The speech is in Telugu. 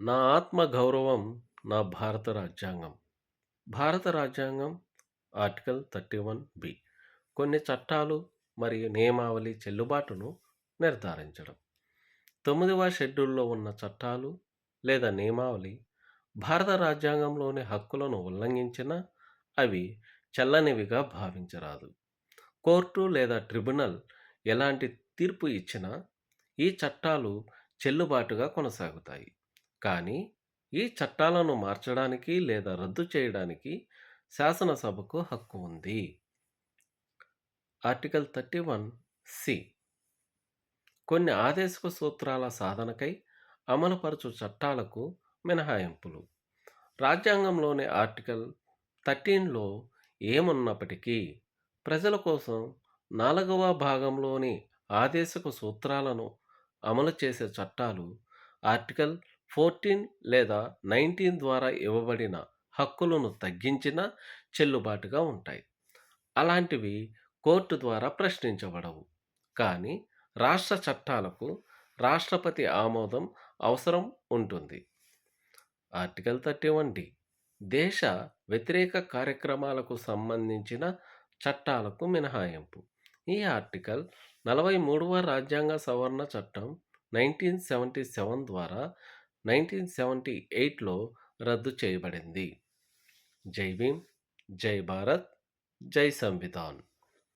నా ఆత్మ గౌరవం నా భారత రాజ్యాంగం. భారత రాజ్యాంగం ఆర్టికల్ 31 కొన్ని చట్టాలు మరియు నియమావళి చెల్లుబాటును నిర్ధారించడం. 9వ షెడ్యూల్‌లో ఉన్న చట్టాలు లేదా నియమావళి భారత రాజ్యాంగంలోని హక్కులను ఉల్లంఘించినా అవి చెల్లనివిగా భావించరాదు. కోర్టు లేదా ట్రిబ్యునల్ ఎలాంటి తీర్పు ఇచ్చినా ఈ చట్టాలు చెల్లుబాటుగా కొనసాగుతాయి. కానీ ఈ చట్టాలను మార్చడానికి లేదా రద్దు చేయడానికి శాసనసభకు హక్కు ఉంది. ఆర్టికల్ 31 కొన్ని ఆదేశక సూత్రాల సాధనకై అమలుపరచు చట్టాలకు మినహాయింపులు. రాజ్యాంగంలోని ఆర్టికల్ 13లో ఏమున్నప్పటికీ ప్రజల కోసం 4వ భాగంలోని ఆదేశక సూత్రాలను అమలు చేసే చట్టాలు ఆర్టికల్ 14 లేదా 19 ద్వారా ఇవ్వబడిన హక్కులను తగ్గించినా చెల్లుబాటుగా ఉంటాయి. అలాంటివి కోర్టు ద్వారా ప్రశ్నించబడవు. కానీ రాష్ట్ర చట్టాలకు రాష్ట్రపతి ఆమోదం అవసరం ఉంటుంది. ఆర్టికల్ 31 దేశ వ్యతిరేక కార్యక్రమాలకు సంబంధించిన చట్టాలకు మినహాయింపు. ఈ ఆర్టికల్ 43వ రాజ్యాంగ సవరణ చట్టం 1977 ద్వారా 1978లో రద్దు చేయబడింది. జై భీమ్, జై భారత్, జై సంవిధాన్.